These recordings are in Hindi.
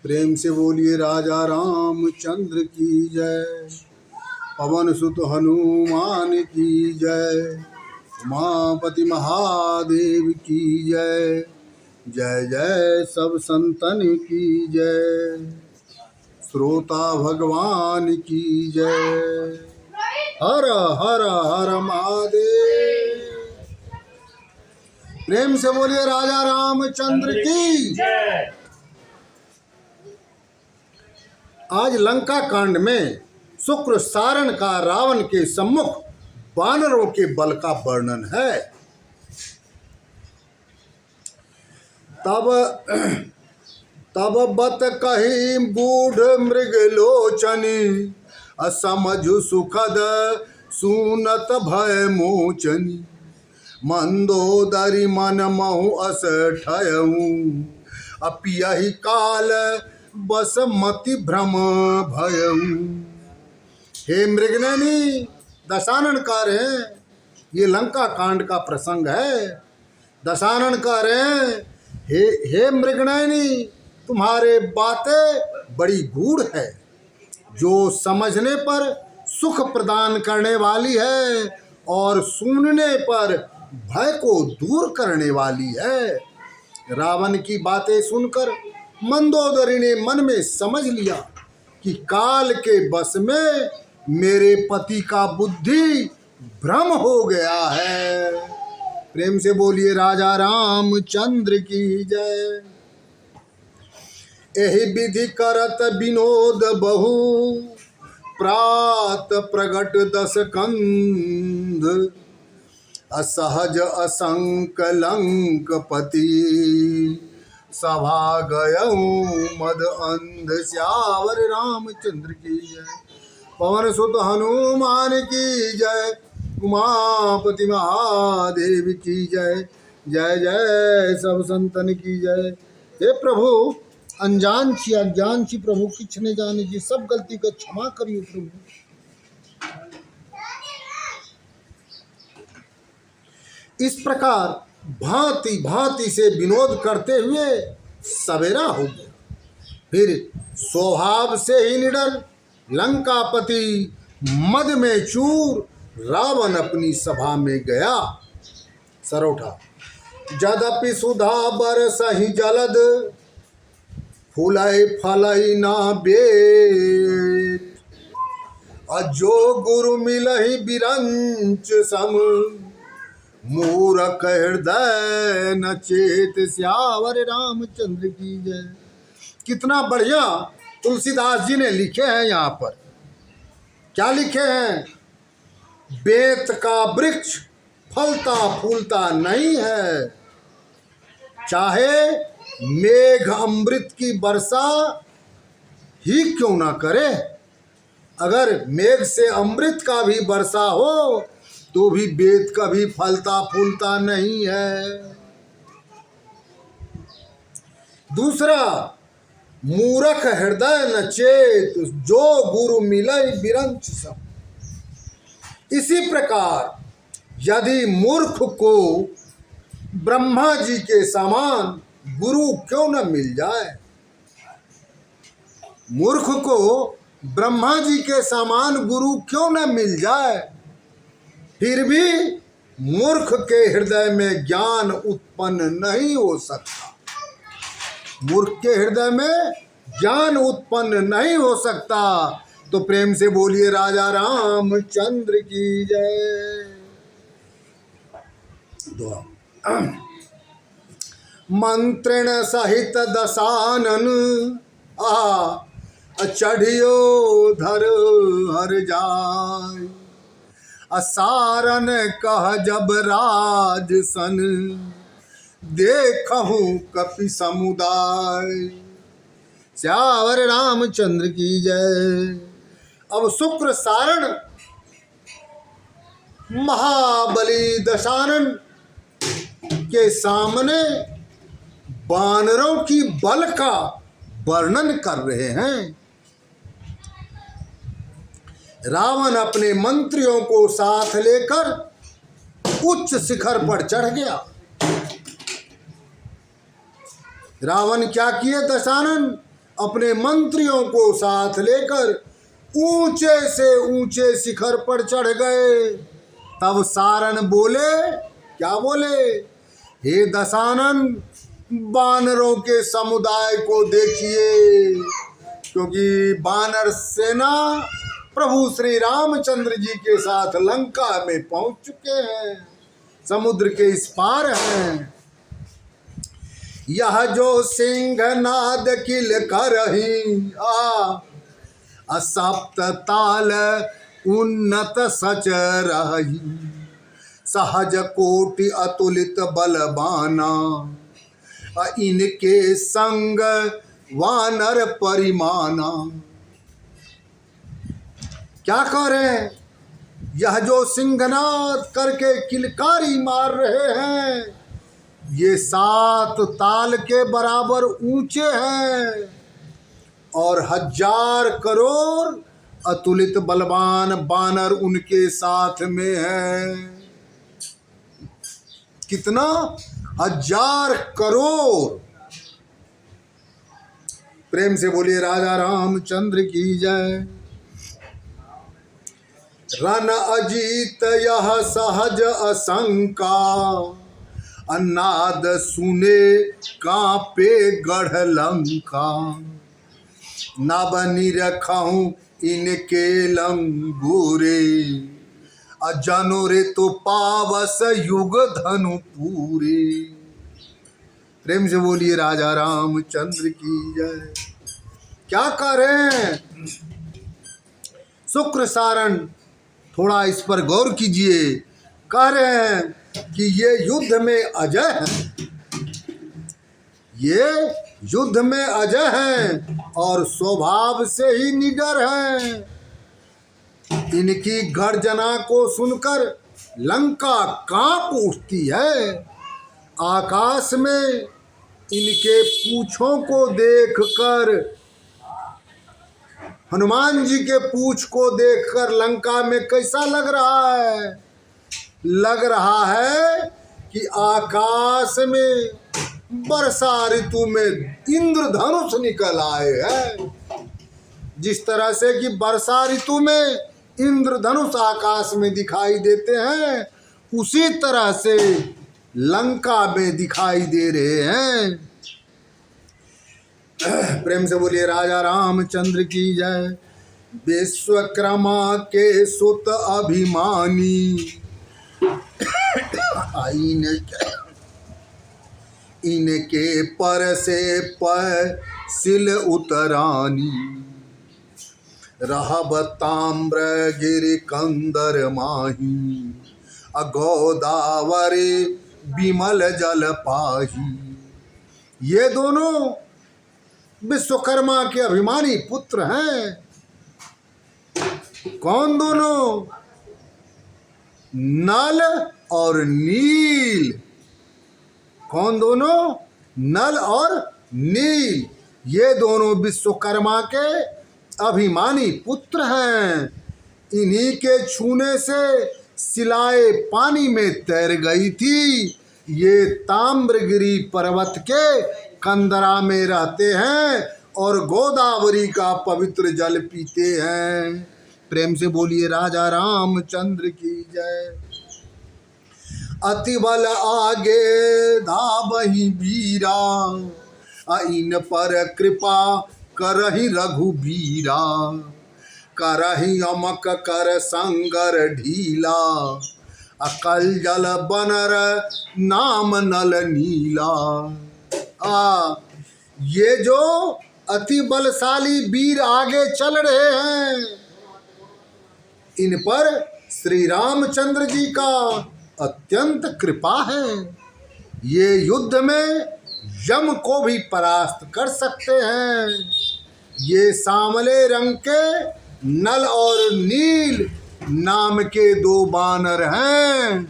प्रेम से बोलिए राजा रामचंद्र की जय। पवन सुत हनुमान की जय। उमापति महादेव की जय। जय जय सब संतन की जय। श्रोता भगवान की जय। हर हर हर महादेव। प्रेम से बोलिए राजा रामचंद्र की जय। आज लंका कांड में शुक्र सारण का रावण के सम्मुख वानरों के बल का वर्णन है। तब बत कही बूढ़ मृगलोचनी असमझु सुखद सुनत भय मोचनी। मंदोदरी मन महु अस ठयऊ अपियहि काल बस मति भ्रम भयऊ। हे मृगनयनी दशानन कह रहे हैं, ये लंका कांड का प्रसंग है। दशानन कह रहे हैं, हे मृगनयनी तुम्हारे बातें बड़ी गूढ़ है, जो समझने पर सुख प्रदान करने वाली है और सुनने पर भय को दूर करने वाली है। रावण की बातें सुनकर मंदोदरी ने मन में समझ लिया कि काल के बस में मेरे पति का बुद्धि भ्रम हो गया है। प्रेम से बोलिए राजा रामचंद्र की जय। एहि विधि करत विनोद बहु प्रात प्रगट दस कंध। असहज असंक लंक पति सभा गयऊँ मद अंध। श्यावर रामचंद्र की जय। पवन सुत हनुमान की जय। उमापति महादेव की जय। जय जय सब संतन की जय। हे प्रभु, अनजान सी अज्ञान सी प्रभु किछ ने जाने की सब गलती को क्षमा करियो प्रभु। इस प्रकार भांति भांति से विनोद करते हुए सवेरा हो गया। फिर स्वभाव से ही निडर लंकापति मद में चूर रावण अपनी सभा में गया। सरोठा जदपि सुधा बरसहि जलद फूलय फलय ना बेट। अजो गुरु मिलहि बिरंच सम मूरख हृदय न चेत। श्यावर रामचंद्र की जय। कितना बढ़िया तुलसीदास जी ने लिखे हैं। यहाँ पर क्या लिखे हैं? बेत का वृक्ष फलता फूलता नहीं है, चाहे मेघ अमृत की वर्षा ही क्यों ना करे। अगर मेघ से अमृत का भी वर्षा हो तो भी बेत कभी फलता फूलता नहीं है। दूसरा, मूरख हृदय न चेत जो गुरु मिलय बिरंच सम। इसी प्रकार यदि मूर्ख को ब्रह्मा जी के समान गुरु क्यों न मिल जाए। मूर्ख को ब्रह्मा जी के समान गुरु क्यों न मिल जाए, फिर भी मूर्ख के हृदय में ज्ञान उत्पन्न नहीं हो सकता। मूर्ख के हृदय में ज्ञान उत्पन्न नहीं हो सकता। तो प्रेम से बोलिए राजा रामचंद्र की जय। मंत्रण सहित दशानन चढ़ियो धर हर जाय। असारन कह जब राज सन देखहूँ कपि समुदाय। श्यावर रामचंद्र की जय। अब शुक्र सारण महाबली दशानन के सामने वानरों की बल का वर्णन कर रहे हैं। रावण अपने मंत्रियों को साथ लेकर उच्च शिखर पर चढ़ गया। रावण क्या किए दशानन? अपने मंत्रियों को साथ लेकर ऊंचे से ऊंचे शिखर पर चढ़ गए। तब सारन बोले, क्या बोले? हे दशानन, बानरों के समुदाय को देखिए, क्योंकि बानर सेना प्रभु श्री रामचंद्र जी के साथ लंका में पहुंच चुके हैं, समुद्र के इस पार हैं। यह जो सिंहनाद किल करही असप्त ताल उन्नत सच रही, सहज कोटि अतुलित बलबाना इनके संग वानर परिमाना। क्या कह रहे हैं? यह जो सिंहनाद करके किलकारी मार रहे हैं, ये 7 ताल के बराबर ऊंचे हैं और 1000 करोड़ अतुलित बलवान बानर उनके साथ में हैं। कितना? 1000 करोड़। प्रेम से बोलिए राजा रामचंद्र की जय। रन अजीत यह सहज असंका, अन्नाद सुने कांपे गढ़ लंका, नब निरखहु इनके लंगूरे, अजनो रे तो पावस युग धनु पूरे। प्रेम से बोलिए राजा रामचंद्र की जय। क्या कह रहे हैं शुक्र सारण? थोड़ा इस पर गौर कीजिए। कह रहे हैं कि ये युद्ध में अजय हैं, ये युद्ध में अजय हैं और स्वभाव से ही निडर हैं। इनकी गर्जना को सुनकर लंका कांप उठती है। आकाश में इनके पूंछों को देखकर, हनुमान जी के पूंछ को देखकर लंका में कैसा लग रहा है? लग रहा है कि आकाश में वर्षा ऋतु में इंद्रधनुष निकल आए हैं। जिस तरह से कि वर्षा ऋतु में इंद्रधनुष आकाश में दिखाई देते हैं, उसी तरह से लंका में दिखाई दे रहे हैं। प्रेम से बोलिए राजा रामचंद्र की जय। विश्वकर्मा के सुत अभिमानी, इनके पर से सिल उतरानी, रहब ताम्र गिरि कंदर माही, गोदावरी विमल जल पाही। ये दोनों विश्वकर्मा के अभिमानी पुत्र हैं। कौन दोनों? नल और नील। कौन दोनों? नल और नील। ये दोनों विश्वकर्मा के अभिमानी पुत्र हैं। इन्हीं के छूने से सिलाए पानी में तैर गई थी। ये ताम्रगिरी पर्वत के कंदरा में रहते हैं और गोदावरी का पवित्र जल पीते हैं। प्रेम से बोलिए राजा रामचंद्र की जय। अति बल आगे धाबहि वीरा, इन पर कृपा करहि रघुबीरा, करहि अमक कर संगर ढीला, अकल जल बनर नाम नल नीला। ये जो अति बलशाली वीर आगे चल रहे हैं, इन पर श्री रामचंद्र जी का अत्यंत कृपा है। ये युद्ध में यम को भी परास्त कर सकते हैं। ये सांवले रंग के नल और नील नाम के 2 बानर हैं।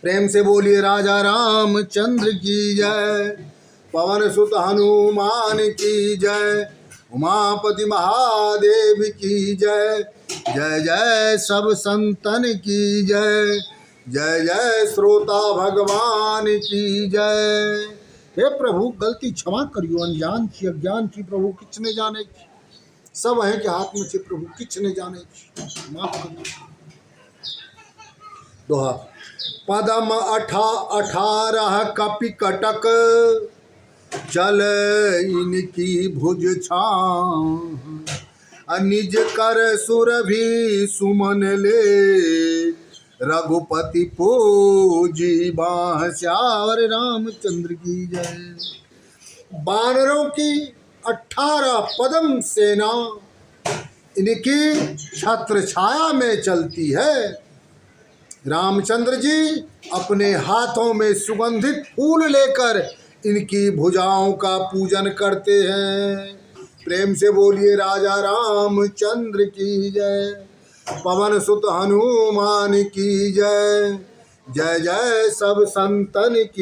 प्रेम से बोलिए राजा रामचंद्र की जय। पवन सुत हनुमान की जय। उमापति महादेव की जय। जय जय सब संतन की जय। जय जय श्रोता भगवान की जय। हे प्रभु गलती क्षमा करियो, अनजान थी अज्ञान थी प्रभु किछ ने जाने की, सब है के हाथ में से प्रभु किछ ने जाने की, माफ करियो। दोहा। पदम 18 कपि कटक, चल इनकी भुज छां, निज कर सुरभि सुमन ले, रघुपति पूजी बाह श्यावर रामचंद्र की जय। बानरों की 18 पदम सेना इनकी छत्र छाया में चलती है। रामचंद्र जी अपने हाथों में सुगंधित फूल लेकर इनकी भुजाओं का पूजन करते हैं। प्रेम से बोलिए राजा रामचंद्र की जय। पवन सुत हनुमान की जय। जय जय सब संतन की